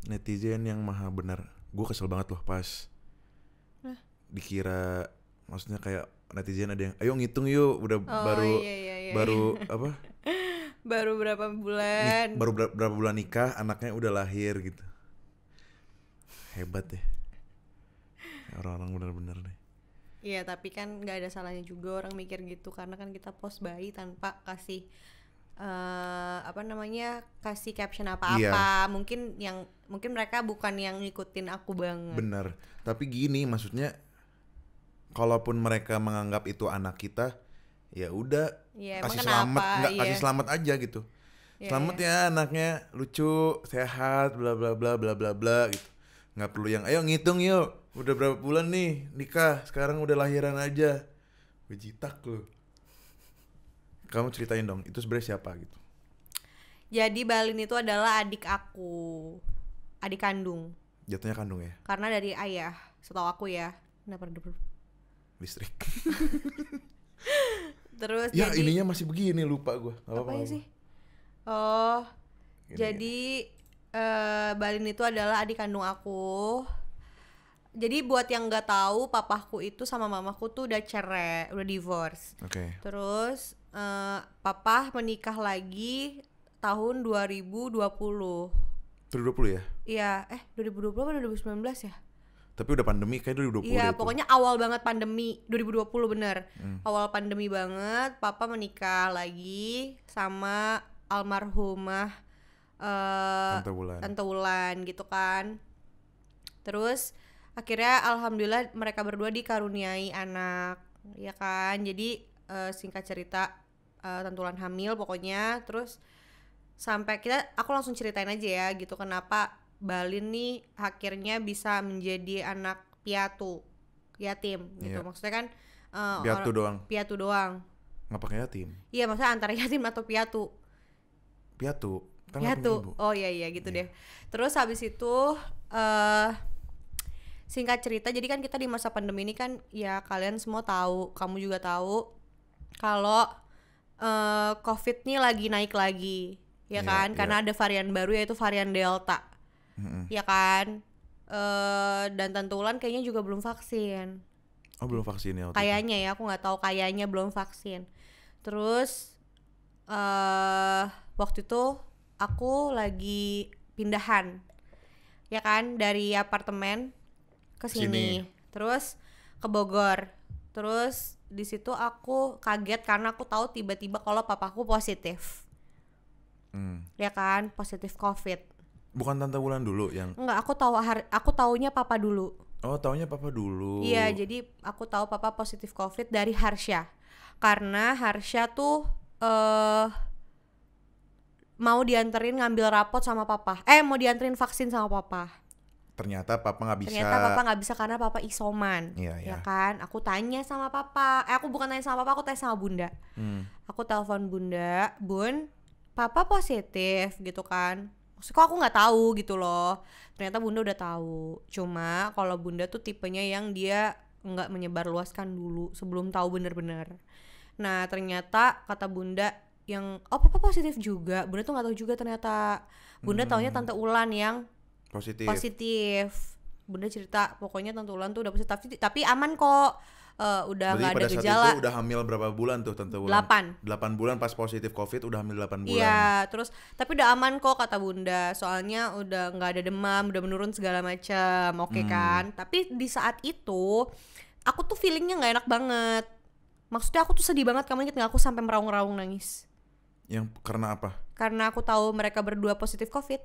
netizen yang maha benar. Gue kesel banget loh pas dikira, maksudnya kayak netizen ada yang ayo ngitung yuk, udah iya. baru apa? Baru berapa bulan? Berapa bulan nikah, anaknya udah lahir gitu. Hebat ya. Orang-orang benar-benar nih. Iya, tapi kan nggak ada salahnya juga orang mikir gitu, karena kan kita post bayi tanpa kasih kasih caption apa-apa. Iya. Mungkin mereka bukan yang ngikutin aku banget. Bener. Tapi gini, maksudnya kalaupun mereka menganggap itu anak kita, ya udah Ya, kasih emang selamat, kenapa? kasih selamat aja gitu. Selamat ya anaknya, lucu, sehat, bla bla bla bla bla bla gitu. Nggak perlu yang ayo ngitung yuk, udah berapa bulan nih nikah, sekarang udah lahiran aja. Bejitak lu. Kamu ceritain dong, itu sebenarnya siapa gitu? Jadi Balin itu adalah adik aku, adik kandung. Jatuhnya kandung ya? Karena dari ayah, setahu aku ya. Kenapa ada Listrik. Terus Ya jadi ininya masih begini, lupa gue. apa ya sih? Oh, Gini. jadi Balin itu adalah adik kandung aku. Jadi buat yang nggak tahu, papaku itu sama mamaku tuh udah cerai, udah divorce. Oke. Terus papa menikah lagi tahun 2020. 2020 ya? Iya, 2020 apa 2019 ya? Tapi udah pandemi kayak 2020 Iya, deh itu. pokoknya awal banget pandemi 2020 bener. Awal pandemi banget, papa menikah lagi sama almarhumah Tante Wulan. Wulan gitu kan. Terus akhirnya alhamdulillah mereka berdua dikaruniai anak, ya kan. Jadi singkat cerita Tante Wulan hamil pokoknya. Terus sampai aku langsung ceritain aja ya gitu, kenapa Balin nih akhirnya bisa menjadi anak piatu, yatim gitu. Iya. Maksudnya kan Piatu doang. Nggak pakai yatim. Iya, maksudnya antara yatim atau piatu. Piatu kan nggak punya ibu. Oh iya gitu deh. Terus habis itu singkat cerita, jadi kan kita di masa pandemi ini kan ya kalian semua tahu, kamu juga tahu kalau COVID nih lagi naik lagi, ya kan? Karena ada varian baru yaitu varian Delta. Ya kan, dan Tante Wulan kayaknya juga belum vaksin. Oh belum vaksin ya? Kayaknya ya, aku nggak tahu, kayaknya belum vaksin. Terus waktu itu aku lagi pindahan, ya kan, dari apartemen ke sini, terus ke Bogor. Terus di situ aku kaget karena aku tahu tiba-tiba kalau papaku positif, ya kan, positif COVID. Bukan Tante Wulan dulu yang? Enggak, aku taunya papa dulu. Oh, taunya papa dulu. Iya, jadi aku tahu papa positif COVID dari Harsha. Karena Harsha tuh mau dianterin ngambil rapot sama papa. Mau dianterin vaksin sama papa. Ternyata papa nggak bisa. Ternyata papa nggak bisa karena papa isoman. Iya. Ya kan? Aku tanya sama papa. Aku bukan tanya sama papa, aku tanya sama bunda. Aku telepon bunda, Bun, papa positif gitu kan. Maksudnya aku nggak tahu gitu loh. Ternyata bunda udah tahu. Cuma kalau bunda tuh tipenya yang dia nggak menyebarluaskan dulu sebelum tahu bener-bener. Nah ternyata kata bunda yang papa positif juga. Bunda tuh nggak tahu juga ternyata. Bunda taunya Tante Wulan yang positif. Bunda cerita pokoknya Tante Wulan tuh udah positif, tapi aman kok. Udah nggak ada gejala. Pada saat itu udah hamil berapa bulan tuh Tante Wulan? 8 bulan pas positif COVID, udah hamil 8 bulan. Iya, terus tapi udah aman kok kata bunda. Soalnya udah nggak ada demam, udah menurun segala macam. Oke kan? Tapi di saat itu aku tuh feelingnya nggak enak banget. Maksudnya aku tuh sedih banget. Kamu inget nggak, aku sampai meraung-raung nangis. Yang karena apa? Karena aku tahu mereka berdua positif COVID.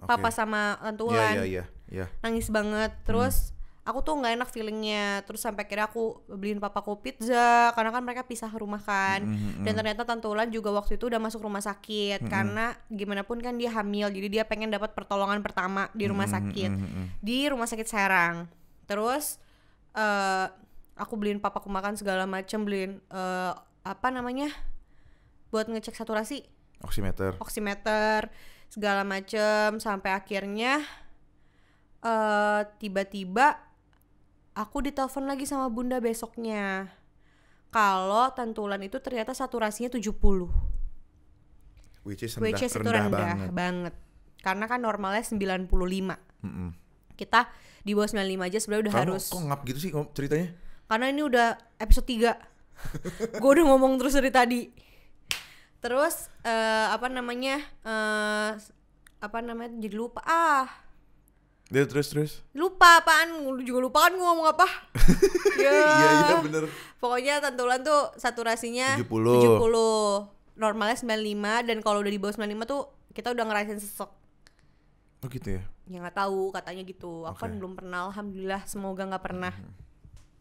Papa sama Tante Wulan. Iya. Nangis banget. Terus aku tuh nggak enak feelingnya. Terus sampai akhirnya aku beliin papaku pizza karena kan mereka pisah rumah kan. Dan ternyata Tante Wulan juga waktu itu udah masuk rumah sakit karena gimana pun kan dia hamil, jadi dia pengen dapat pertolongan pertama di rumah sakit, di rumah sakit Serang. Terus aku beliin papaku makan segala macam, beliin buat ngecek saturasi, oximeter segala macam, sampai akhirnya tiba-tiba aku ditelepon lagi sama bunda besoknya kalau Tante Wulan itu ternyata saturasinya 70, which is itu rendah banget. Karena kan normalnya 95. Mm-mm. Kita di bawah 95 aja sebenarnya udah Kamu harus. kok ngap gitu sih ceritanya? Karena ini udah episode 3. Gue udah ngomong terus dari tadi. Terus jadi lupa. Dia terus. Lupa apaan? Lu juga lupa kan gue ngomong apa? Ya. Iya bener. Pokoknya Tantulan tuh saturasinya 70. 70. Normalnya 95 dan kalau udah di bawah 95 tuh kita udah ngerasain sesek. Oh gitu ya? Ya nggak tahu katanya gitu. Aku kan belum pernah, alhamdulillah semoga nggak pernah.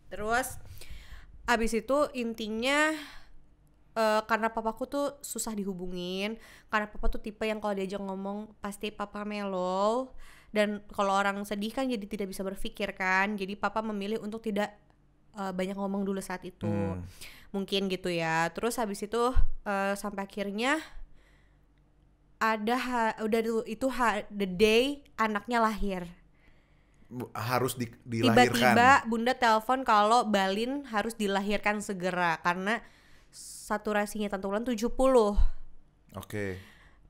Terus abis itu intinya karena papaku tuh susah dihubungin, karena papa tuh tipe yang kalau diajak ngomong pasti papa mellow, dan kalau orang sedih kan jadi tidak bisa berpikir kan, jadi papa memilih untuk tidak banyak ngomong dulu saat itu. Mungkin gitu ya. Terus habis itu sampai akhirnya the day anaknya lahir. Harus dilahirkan. Tiba-tiba bunda telepon kalau Balin harus dilahirkan segera karena saturasinya Tantulan 70. Oke.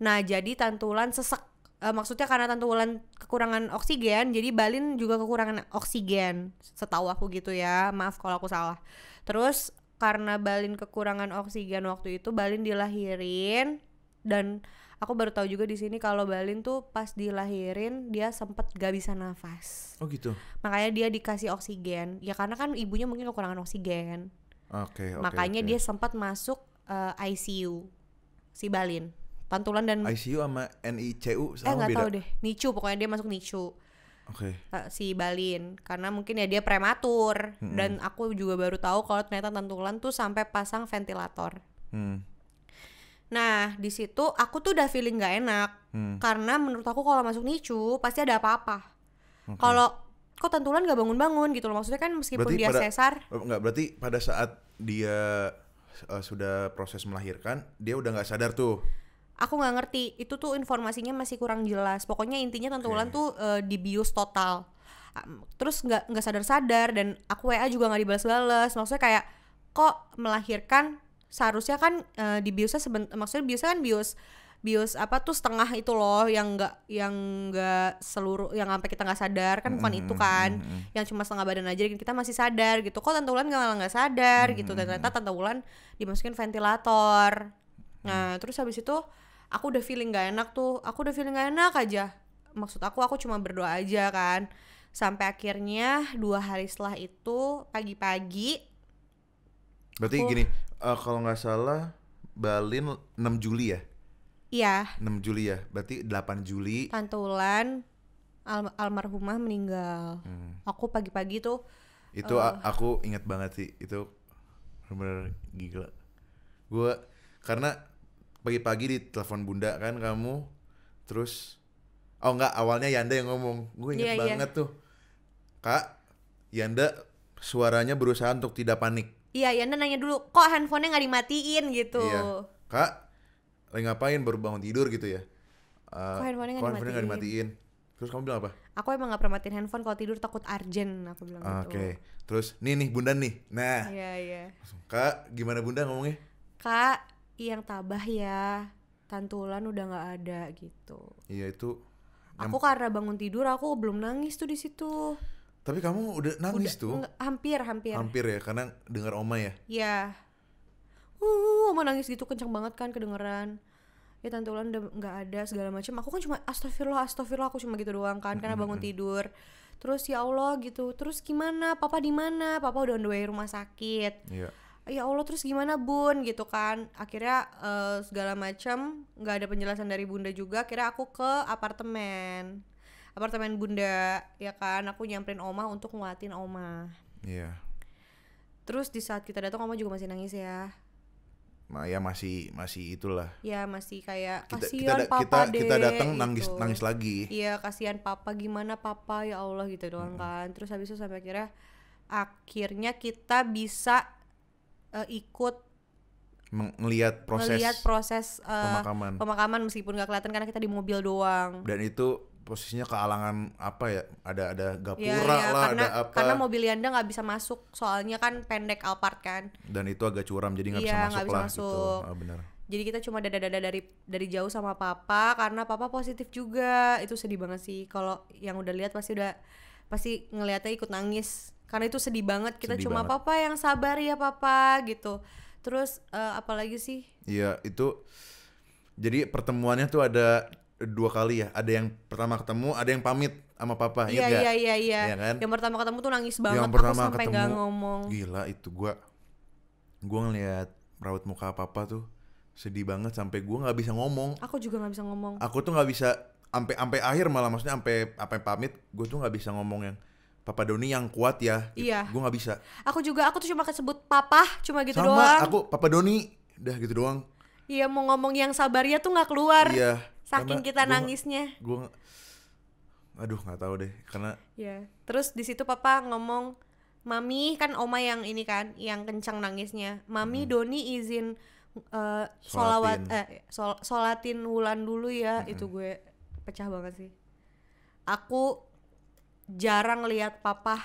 Nah jadi Tantulan sesek. Maksudnya karena Tantulan kekurangan oksigen, jadi Balin juga kekurangan oksigen. Setahu aku gitu ya. Maaf kalau aku salah. Terus karena Balin kekurangan oksigen waktu itu, Balin dilahirin, dan aku baru tahu juga di sini kalau Balin tuh pas dilahirin dia sempet gak bisa nafas. Oh gitu. Makanya dia dikasih oksigen. Ya karena kan ibunya mungkin kekurangan oksigen. Oke. Makanya dia sempat masuk ICU si Balin. Tantulan dan ICU sama NICU sama nggak beda? tahu deh. NICU, pokoknya dia masuk NICU. Oke. Si Balin karena mungkin ya dia prematur. Dan aku juga baru tahu kalau ternyata Tantulan tuh sampai pasang ventilator. Nah di situ aku tuh udah feeling nggak enak karena menurut aku kalau masuk NICU pasti ada apa-apa. Kalau kok Tantulan nggak bangun-bangun gitu loh, maksudnya kan meskipun berarti dia sesar. Berarti pada saat dia sudah proses melahirkan dia udah nggak sadar tuh. Aku nggak ngerti, itu tuh informasinya masih kurang jelas. Pokoknya intinya Tantulan tuh dibius total. Terus nggak sadar-sadar, dan aku WA juga nggak dibalas-balas. Maksudnya kayak kok melahirkan seharusnya kan dibiusnya maksudnya biusnya kan bius apa tuh setengah itu loh, yang nggak seluruh, yang sampai kita nggak sadar kan, bukan itu kan, yang cuma setengah badan aja kita masih sadar gitu. Kok Tantulan nggak sadar gitu, dan ternyata Tantulan dimasukin ventilator. Nah terus habis itu aku udah feeling nggak enak aja. Maksud aku cuma berdoa aja kan, sampai akhirnya 2 hari setelah itu pagi-pagi. Berarti gini, kalau nggak salah Balin 6 Juli ya? Iya. 6 Juli ya, berarti 8 Juli Tantulan almarhumah meninggal. Aku pagi-pagi tuh itu aku ingat banget sih, itu bener-bener gila. Gue karena pagi-pagi di telepon bunda kan kamu, terus awalnya Yanda yang ngomong, gue inget banget tuh, Kak, Yanda suaranya berusaha untuk tidak panik. Iya, Yanda nanya dulu, kok handphonenya nggak dimatiin gitu. Iya. Kak, lagi ngapain, baru bangun tidur gitu ya? Kok handphonenya nggak dimatiin? Terus kamu bilang apa? Aku emang nggak pernah matiin handphone, kalau tidur takut urgent, aku bilang gitu. Oke. Terus nih bunda nih, nah. Iya. Kak, gimana bunda ngomongnya? Kak, yang tabah ya, Tantulan udah nggak ada gitu. Iya itu. Aku karena bangun tidur aku belum nangis tuh di situ. Tapi kamu udah nangis tuh? Hampir. Hampir ya, karena dengar Oma ya? Iya. Oma nangis gitu kencang banget kan, kedengeran. Ya Tantulan udah nggak ada segala macam. Aku kan cuma astagfirullah, aku cuma gitu doang kan, karena bangun tidur. Terus ya Allah gitu. Terus gimana? Papa di mana? Papa udah on the way rumah sakit. Iya. Ya Allah, terus gimana bun gitu kan. Akhirnya segala macam nggak ada penjelasan dari bunda juga. Akhirnya aku ke apartemen bunda ya kan. Aku nyamperin Oma untuk nguatin Oma. Iya. Terus di saat kita datang Oma juga masih nangis ya. Ya masih itulah. Ya masih kayak kita papa deh. Kita datang gitu. nangis lagi. Iya, kasihan papa, gimana papa, ya Allah gitu doang kan. Terus habis itu sampai akhirnya kita bisa ikut ngelihat proses pemakaman meskipun nggak kelihatan karena kita di mobil doang. Dan itu posisinya kealangan apa ya, ada gapura karena, ada apa, karena mobil Yanda nggak bisa masuk soalnya kan pendek Alphard kan, dan itu agak curam jadi nggak bisa masuk lah gitu. Benar. Jadi kita cuma dada-dada dari jauh sama papa karena papa positif juga. Itu sedih banget sih. Kalau yang udah lihat pasti ngelihatnya ikut nangis. Karena itu sedih banget. Kita Sedih cuma banget. papa yang sabar ya papa gitu. Terus apalagi sih? Iya, itu jadi pertemuannya tuh ada 2 kali ya. Ada yang pertama ketemu, ada yang pamit sama papa. Iya Ingat iya gak? iya iya. Iya kan? Yang pertama ketemu tuh nangis banget. Yang Aku pertama sampai ketemu, nggak ngomong. gila itu gua ngeliat raut muka papa tuh sedih banget sampai gua nggak bisa ngomong. Aku juga nggak bisa ngomong. Aku tuh nggak bisa sampai akhir, malah maksudnya sampai pamit gue tuh nggak bisa ngomong yang Papa Doni yang kuat ya gitu. Iya. Gue nggak bisa. Aku tuh cuma kesebut papa, cuma gitu Sama doang. aku Papa Doni udah gitu doang. Iya, mau ngomong yang sabarnya tuh nggak keluar. Iya, Saking karena kita gua- nangisnya. Aduh nggak tahu deh karena Iya. Terus di situ papa ngomong, "Mami," kan oma yang ini kan, yang kencang nangisnya. "Mami, Doni izin sholatin Wulan dulu ya." Itu gue pecah banget sih. Aku jarang lihat papa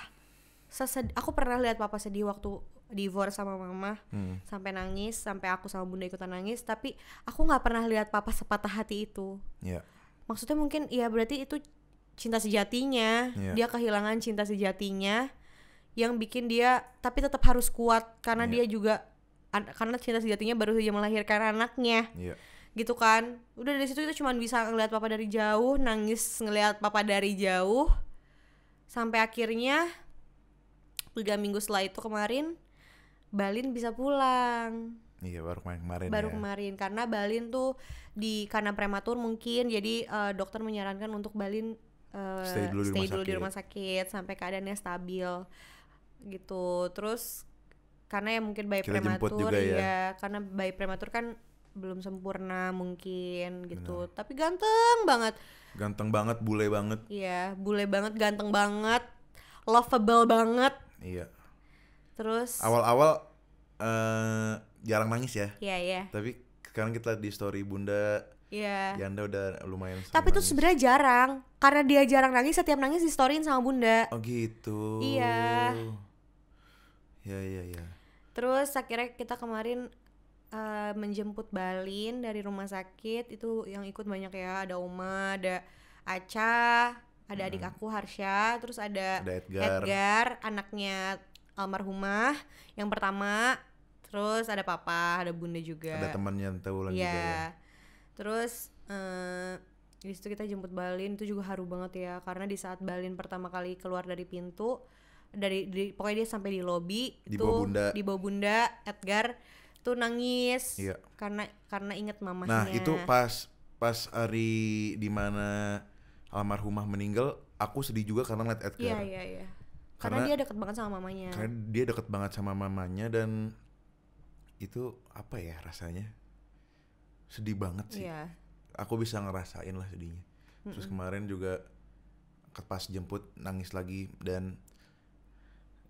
aku pernah lihat papa sedih waktu divorce sama mama, sampai nangis, sampai aku sama bunda ikutan nangis, tapi aku nggak pernah lihat papa sepatah hati itu. ya Maksudnya mungkin ya berarti itu cinta sejatinya. Iya. Dia kehilangan cinta sejatinya yang bikin dia tapi tetap harus kuat karena Iya. dia juga karena cinta sejatinya baru saja melahirkan anaknya. Iya. Gitu kan. Udah dari situ kita cuma bisa ngelihat papa dari jauh, nangis ngelihat papa dari jauh. Sampai akhirnya 3 minggu setelah itu kemarin Balin bisa pulang. Iya baru kemarin Baru ya. kemarin karena Balin tuh karena prematur mungkin, jadi dokter menyarankan untuk Balin Stay dulu di rumah sakit sampai keadaannya stabil gitu. Terus karena ya mungkin bayi Kita jemput prematur juga ya. ya, karena bayi prematur kan belum sempurna mungkin gitu. Tapi ganteng banget. Ganteng banget, bule banget. Iya, bule banget, ganteng banget, lovable banget. Iya. Terus Awal-awal jarang nangis ya. iya iya. Tapi sekarang kita di story Bunda, Iya. Yanda udah lumayan sering Tapi itu nangis. sebenarnya jarang, karena dia jarang nangis, setiap nangis di storyin sama bunda. Oh gitu. Iya. Ya. Terus akhirnya kita kemarin menjemput Balin dari rumah sakit. Itu yang ikut banyak ya, ada Oma, ada Aca, ada adik aku Harsha, terus ada Edgar, anaknya almarhumah yang pertama. Terus ada papa, ada bunda juga. Ada temannya Taulan juga ya. Iya. Terus di situ kita jemput Balin, itu juga haru banget ya, karena di saat Balin pertama kali keluar dari pintu, pokoknya dia sampai di lobi, Di itu bawah bunda Edgar tuh nangis. Iya. karena inget mamahnya. Nah itu pas hari dimana almarhumah meninggal, aku sedih juga karena ngeliat Edgar. Iya. Karena dia deket banget sama mamanya. Karena dia deket banget sama mamanya dan itu apa ya rasanya, sedih banget sih. Iya. Aku bisa ngerasain lah sedihnya. Terus kemarin juga pas jemput nangis lagi, dan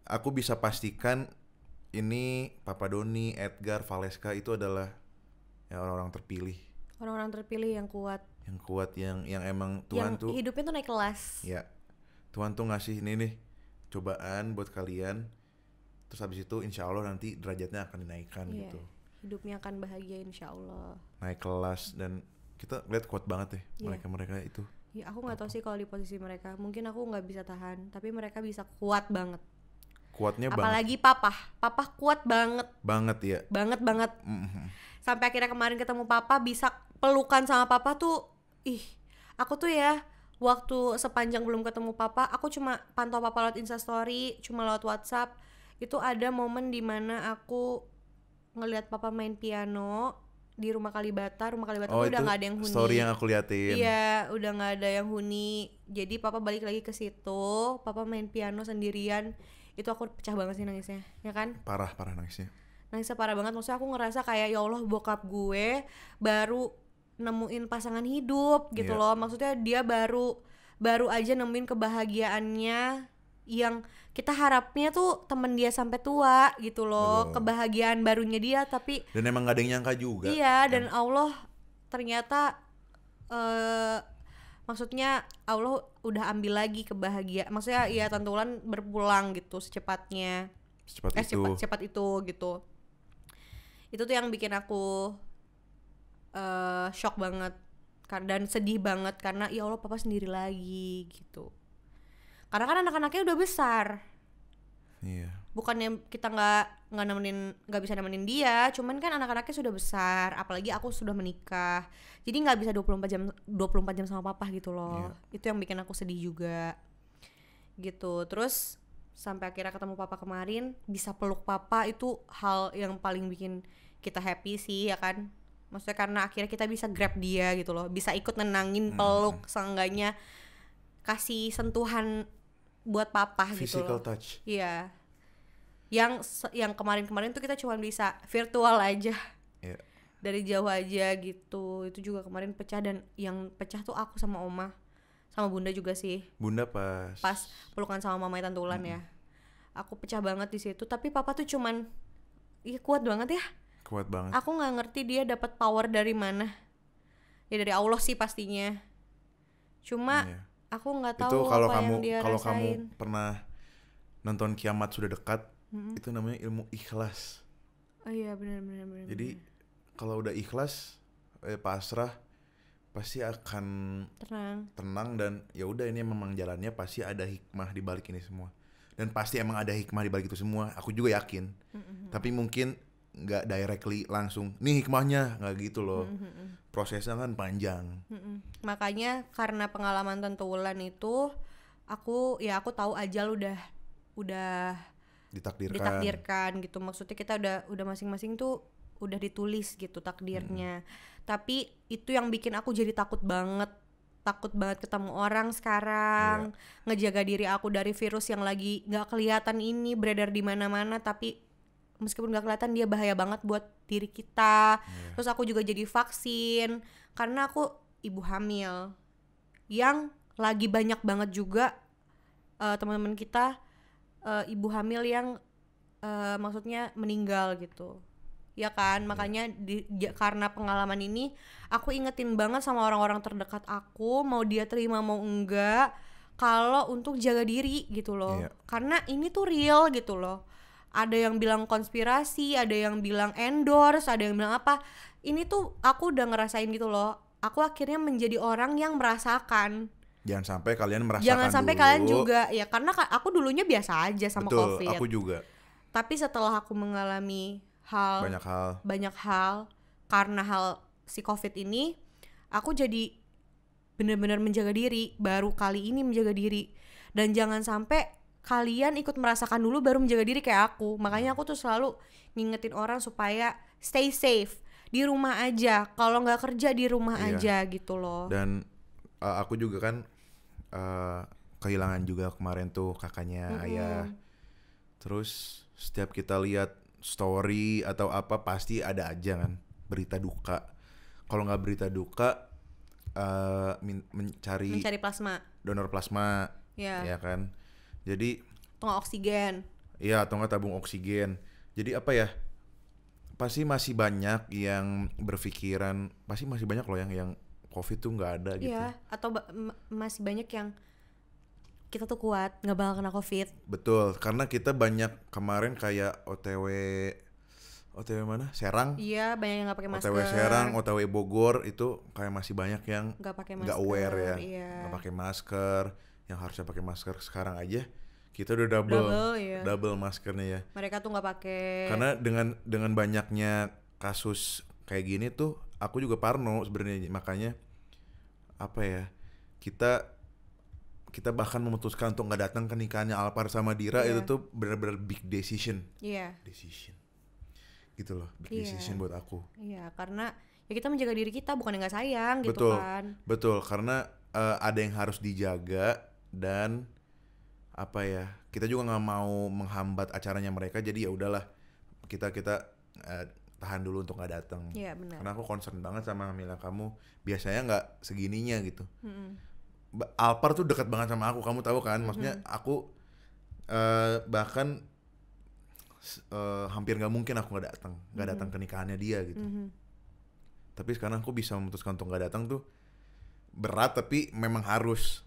aku bisa pastikan ini Papa Doni, Edgar, Valeska itu adalah ya orang-orang terpilih. Orang-orang terpilih yang kuat. Yang kuat, yang emang Tuhan yang tuh hidupnya tuh naik kelas. ya, Tuhan tuh ngasih ini nih cobaan buat kalian. Terus habis itu insya Allah nanti derajatnya akan dinaikkan gitu. Hidupnya akan bahagia insya Allah. Naik kelas, dan kita lihat kuat banget deh mereka itu. Ya aku nggak tahu sih kalau di posisi mereka, mungkin aku nggak bisa tahan, tapi mereka bisa kuat banget. Kuatnya Apalagi papa kuat banget ya. banget. Mhm. Sampai akhirnya kemarin ketemu papa, bisa pelukan sama papa tuh, aku tuh ya waktu sepanjang belum ketemu papa, aku cuma pantau papa lewat Instastory, cuma lewat WhatsApp. Itu ada momen dimana aku ngelihat papa main piano di rumah Kalibata tuh udah nggak ada yang huni. Story yang aku liatin. Iya, udah nggak ada yang huni. Jadi papa balik lagi ke situ, papa main piano sendirian. Itu aku pecah banget sih nangisnya, ya kan? Parah nangisnya. Nangisnya parah banget. Maksudnya aku ngerasa kayak ya Allah, bokap gue baru nemuin pasangan hidup gitu loh. Maksudnya dia baru aja nemuin kebahagiaannya yang kita harapnya tuh temen dia sampai tua gitu loh. Kebahagiaan barunya dia, tapi dan emang gak ada yang nyangka juga. iya, dan Allah ternyata maksudnya Allah udah ambil lagi kebahagiaan. Maksudnya ya Tante Wulan berpulang gitu secepatnya. Secepat itu. Cepat itu gitu. Itu tuh yang bikin aku shock banget dan sedih banget karena ya Allah papa sendiri lagi gitu. Karena kan anak-anaknya udah besar. Iya. Bukannya kita nggak bisa nemenin dia, cuman kan anak-anaknya sudah besar, apalagi aku sudah menikah. Jadi nggak bisa 24 jam sama papa gitu loh. Itu yang bikin aku sedih juga. Gitu. Terus sampai akhirnya ketemu papa kemarin, bisa peluk papa, itu hal yang paling bikin kita happy sih ya kan. Maksudnya karena akhirnya kita bisa grab dia gitu loh, bisa ikut nenangin, peluk, seenggaknya kasih sentuhan buat papa gitu loh. Physical touch. Iya. Yang kemarin-kemarin tuh kita cuma bisa virtual aja. Iya. Dari jauh aja gitu. Itu juga kemarin pecah, dan yang pecah tuh aku sama oma. Sama bunda juga sih. Bunda pas Pelukan sama mamanya Tante Ulan ya. Aku pecah banget di situ, tapi papa tuh cuman kuat banget ya. Kuat banget. Aku nggak ngerti dia dapat power dari mana. Ya dari Allah sih pastinya. Cuma aku nggak tahu itu kalau apa kamu yang dia kalau rasain. kamu pernah nonton Kiamat Sudah Dekat, itu namanya ilmu ikhlas. Oh iya benar. Jadi kalau udah ikhlas, pasrah, pasti akan tenang dan ya udah, ini memang jalannya, pasti ada hikmah di balik ini semua. Dan pasti emang ada hikmah di balik itu semua. Aku juga yakin. Tapi mungkin nggak directly langsung nih hikmahnya, nggak gitu loh. Prosesnya kan panjang. Makanya karena pengalaman Tante Wulan itu, aku tahu ajal udah ditakdirkan gitu. Maksudnya kita udah masing-masing tuh udah ditulis gitu takdirnya. Tapi itu yang bikin aku jadi takut banget ketemu orang sekarang, ngejaga diri aku dari virus yang lagi nggak kelihatan ini beredar di mana-mana, tapi meskipun gak kelihatan dia bahaya banget buat diri kita. Terus aku juga jadi vaksin karena aku ibu hamil yang lagi banyak banget juga teman-teman kita ibu hamil yang maksudnya meninggal gitu. Ya kan, makanya karena pengalaman ini aku ingetin banget sama orang-orang terdekat aku, mau dia terima mau enggak, kalau untuk jaga diri gitu loh. Karena ini tuh real gitu loh. Ada yang bilang konspirasi, ada yang bilang endorse, ada yang bilang apa. Ini tuh aku udah ngerasain gitu loh. Aku akhirnya menjadi orang yang merasakan. Jangan sampai kalian merasakan Jangan sampai dulu. Kalian juga. Ya karena aku dulunya biasa aja sama Betul, COVID. aku juga. Tapi setelah aku mengalami banyak hal karena hal si COVID ini, aku jadi benar-benar menjaga diri. Baru kali ini menjaga diri. Dan jangan sampai kalian ikut merasakan dulu baru menjaga diri kayak aku. Makanya aku tuh selalu ngingetin orang supaya stay safe, di rumah aja. Kalau nggak kerja di rumah aja gitu loh. Dan aku juga kan kehilangan juga kemarin tuh kakaknya ayah. Terus setiap kita lihat story atau apa, pasti ada aja kan berita duka. Kalau nggak berita duka, mencari plasma, donor plasma, ya kan. Jadi atau oksigen. Iya, atau nggak tabung oksigen. Jadi apa ya? Pasti masih banyak yang berpikiran, pasti masih banyak loh yang COVID tuh nggak ada gitu. Iya, atau masih banyak yang kita tuh kuat, nggak bakal kena COVID. Betul, karena kita banyak kemarin kayak OTW mana? Serang. Iya, banyak yang nggak pakai masker. OTW Serang, OTW Bogor, itu kayak masih banyak yang nggak aware ya, nggak pakai masker. Yang harusnya pakai masker sekarang aja kita udah double maskernya ya. Mereka tuh nggak pakai. Karena dengan banyaknya kasus kayak gini tuh, aku juga parno sebenarnya. Makanya apa ya, kita bahkan memutuskan untuk nggak datang ke nikahannya Alpar sama Dira. Itu tuh benar-benar big decision. Decision gitu loh, big decision buat aku. Iya, karena ya kita menjaga diri kita, bukan yang nggak sayang gitu kan. Betul, karena ada yang harus dijaga. Dan apa ya, kita juga nggak mau menghambat acaranya mereka, jadi ya udahlah kita tahan dulu untuk nggak datang. Iya benar. Karena aku concern banget sama Mila kamu, biasanya nggak segininya gitu. Alpar tuh dekat banget sama aku, kamu tahu kan, maksudnya aku bahkan hampir nggak mungkin aku nggak datang ke nikahannya dia gitu. Tapi sekarang aku bisa memutuskan untuk nggak datang tuh berat, tapi memang harus.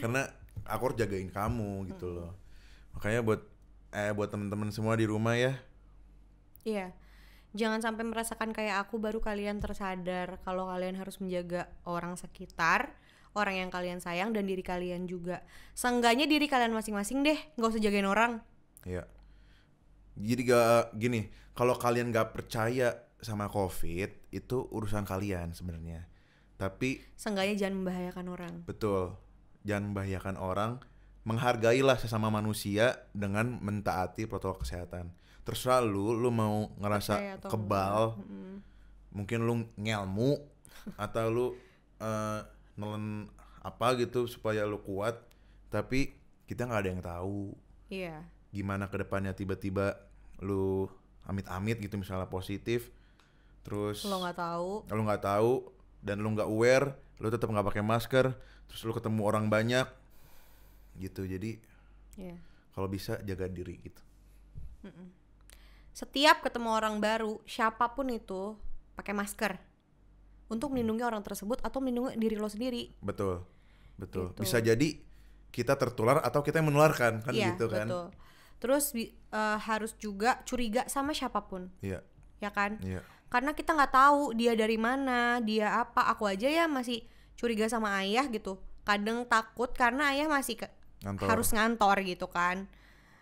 Karena aku harus jagain kamu gitu loh. Makanya buat teman-teman semua di rumah ya. Iya. Jangan sampai merasakan kayak aku baru kalian tersadar kalau kalian harus menjaga orang sekitar, orang yang kalian sayang, dan diri kalian juga. Seenggaknya diri kalian masing-masing deh, gak usah jagain orang. Iya. Jadi gini, kalau kalian gak percaya sama COVID, itu urusan kalian sebenarnya. Tapi seenggaknya jangan membahayakan orang. betul, jangan membahayakan orang. Menghargailah sesama manusia dengan mentaati protokol kesehatan. Terserah lu mau ngerasa kebal, mungkin lu ngelmu atau lu nelen apa gitu supaya lu kuat, tapi kita nggak ada yang tahu. Iya. Gimana kedepannya tiba-tiba lu amit-amit gitu misalnya positif, terus Lo nggak tahu dan lu nggak aware, lu tetap nggak pakai masker, terus lu ketemu orang banyak gitu. Jadi kalau bisa jaga diri gitu. Setiap ketemu orang baru, siapapun itu, pakai masker untuk melindungi orang tersebut atau melindungi diri lo sendiri. Betul. Gitu. Bisa jadi kita tertular atau kita yang menularkan kan gitu kan. Betul. Terus harus juga curiga sama siapapun. Iya. Ya kan? Iya. Karena kita nggak tahu dia dari mana, dia apa. Aku aja ya masih curiga sama ayah gitu. Kadang takut karena ayah masih harus ngantor gitu kan.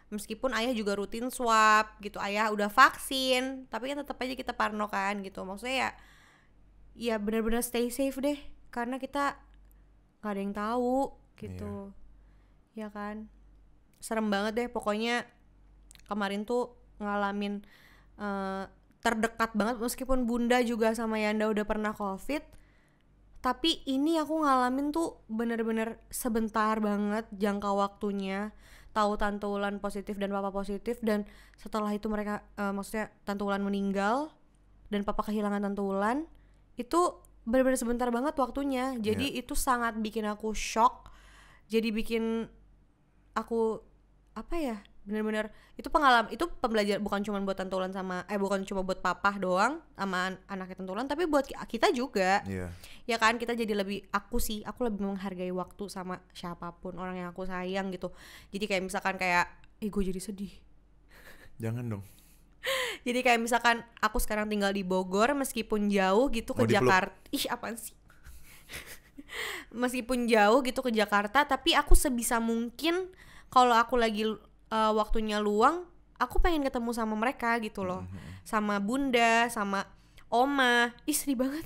Meskipun ayah juga rutin swab gitu, ayah udah vaksin, tapi kan tetap aja kita parno kan gitu. Maksudnya ya benar-benar stay safe deh, karena kita nggak ada yang tahu gitu. Ya kan, serem banget deh pokoknya. Kemarin tuh ngalamin terdekat banget, meskipun Bunda juga sama Yanda udah pernah COVID, tapi ini aku ngalamin tuh bener-bener sebentar banget jangka waktunya. Tahu Tante Ulan positif dan Papa positif, dan setelah itu mereka maksudnya Tante Ulan meninggal dan Papa kehilangan Tante Ulan, itu benar-benar sebentar banget waktunya. Jadi itu sangat bikin aku shock. Jadi bikin aku benar-benar itu pengalaman, itu pembelajaran bukan cuma buat Tante Ulan sama bukan cuma buat Papa doang sama anaknya Tante Ulan, tapi buat kita juga. Ya kan, kita jadi aku lebih menghargai waktu sama siapapun orang yang aku sayang gitu. Jadi kayak misalkan kayak gue jadi sedih. Jangan dong. Jadi kayak misalkan aku sekarang tinggal di Bogor, meskipun jauh gitu ke Jakarta. Apaan sih? Meskipun jauh gitu ke Jakarta, tapi aku sebisa mungkin kalau aku lagi waktunya luang, aku pengen ketemu sama mereka gitu loh. Sama Bunda, sama Oma, istri banget.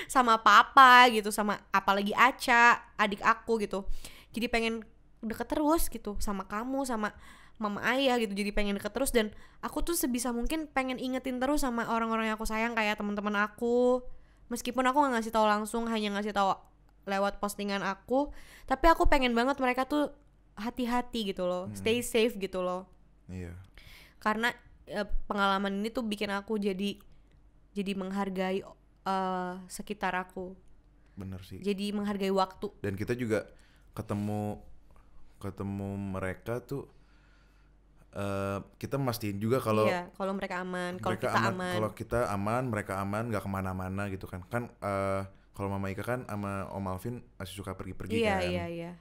Sama Papa gitu, sama apalagi Aca, adik aku gitu. Jadi pengen deket terus gitu sama kamu, sama mama ayah gitu. Jadi pengen deket terus, dan aku tuh sebisa mungkin pengen ingetin terus sama orang-orang yang aku sayang, kayak teman-teman aku. Meskipun aku nggak ngasih tahu langsung, hanya ngasih tahu lewat postingan aku, tapi aku pengen banget mereka tuh hati-hati gitu loh, stay safe gitu loh. Iya. Karena pengalaman ini tuh bikin aku jadi menghargai sekitar aku. Bener sih. Jadi menghargai waktu. Dan kita juga ketemu mereka tuh kita mastiin juga kalau kalau mereka aman, kalau kita aman. Kalau kita aman, mereka aman, nggak kemana-mana gitu kan. Kan kalau Mama Ika kan sama Om Alvin masih suka pergi-pergi kan. Iya.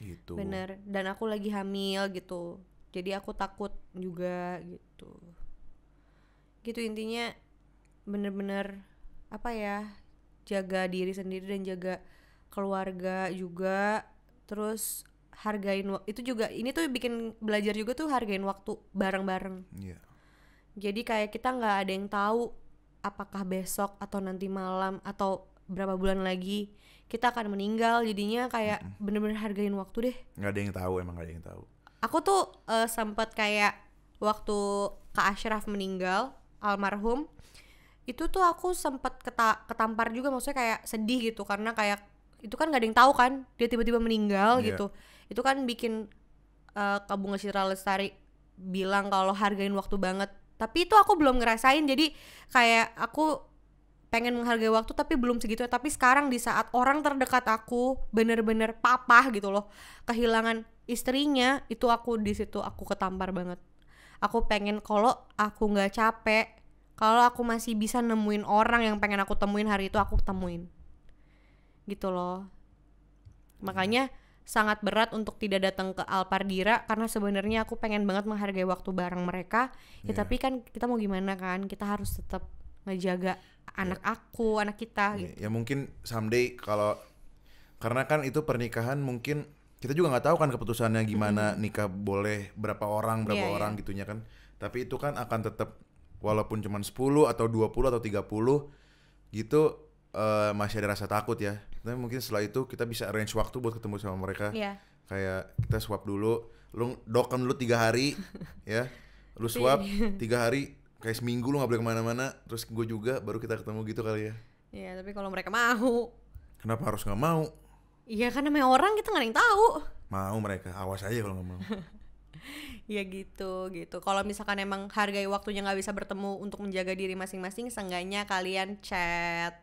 Gitu. Bener. Dan aku lagi hamil gitu. Jadi aku takut juga gitu. Gitu intinya, bener-bener jaga diri sendiri dan jaga keluarga juga. Terus hargain itu juga, ini tuh bikin belajar juga tuh hargain waktu bareng-bareng. Jadi kayak kita nggak ada yang tahu apakah besok atau nanti malam atau berapa bulan lagi kita akan meninggal. Jadinya kayak bener-bener hargain waktu deh. Nggak ada yang tahu, emang nggak ada yang tahu. Aku tuh sempat kayak waktu Kak Ashraf meninggal, almarhum, itu tuh aku sempat ketampar juga, maksudnya kayak sedih gitu, karena kayak itu kan nggak ada yang tahu kan dia tiba-tiba meninggal gitu. Itu kan bikin Kak Bunga Citra Lestari bilang kalau hargain waktu banget, tapi itu aku belum ngerasain. Jadi kayak aku pengen menghargai waktu tapi belum segitu. Tapi sekarang di saat orang terdekat aku bener-bener papa gitu loh kehilangan istrinya, itu aku di situ aku ketampar banget. Aku pengen kalau aku nggak capek, kalau aku masih bisa nemuin orang yang pengen aku temuin hari itu, aku temuin gitu loh. Makanya sangat berat untuk tidak datang ke Alpardira karena sebenarnya aku pengen banget menghargai waktu bareng mereka. Ya tapi kan kita mau gimana kan? Kita harus tetap ngejaga anak aku, anak kita gitu. Ya mungkin someday kalau karena kan itu pernikahan mungkin kita juga nggak tahu kan keputusannya gimana nikah boleh berapa orang gitunya kan. Tapi itu kan akan tetap walaupun cuma 10 atau 20 atau 30 gitu masih ada rasa takut ya. Tapi mungkin setelah itu kita bisa arrange waktu buat ketemu sama mereka. Kayak kita swap dulu, lu doken dulu 3 hari ya. Lu swap 3 hari, kayak seminggu lu gak boleh kemana-mana. Terus gue juga baru kita ketemu gitu kali ya. Iya tapi kalau mereka mau. Kenapa harus gak mau? Iya kan namanya orang kita gak ada yang tahu. Mau mereka, awas aja kalau gak mau. Ya gitu. Kalau misalkan emang hargai waktunya nggak bisa bertemu untuk menjaga diri masing-masing, seenggaknya kalian chat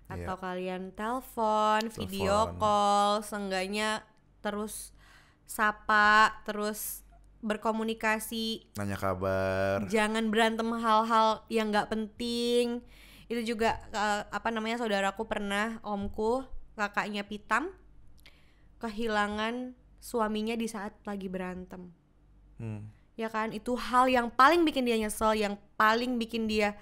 atau kalian telepon, video call, seenggaknya terus sapa, terus berkomunikasi, nanya kabar. Jangan berantem hal-hal yang nggak penting. Itu juga saudaraku pernah, omku, kakaknya Pitam, kehilangan suaminya di saat lagi berantem. Ya kan, itu hal yang paling bikin dia nyesel, yang paling bikin dia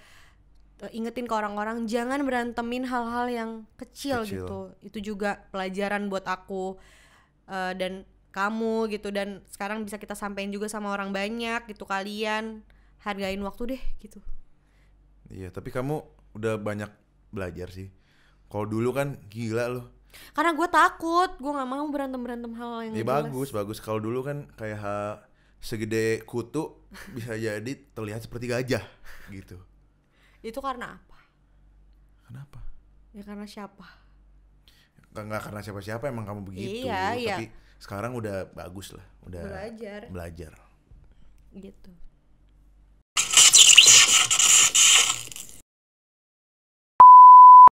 ingetin ke orang-orang jangan berantemin hal-hal yang kecil gitu. Itu juga pelajaran buat aku dan kamu gitu, dan sekarang bisa kita sampein juga sama orang banyak gitu. Kalian hargain waktu deh gitu. Iya, tapi kamu udah banyak belajar sih. Kalau dulu kan gila loh. Karena gue takut, gue nggak mau berantem hal yang jelas. Bagus. Kalau dulu kan kayak segede kutu bisa jadi terlihat seperti gajah gitu. Itu karena apa? Kenapa? Ya karena siapa? Nggak karena siapa-siapa, emang kamu begitu. Iya. Tapi sekarang udah bagus lah, udah belajar. Gitu.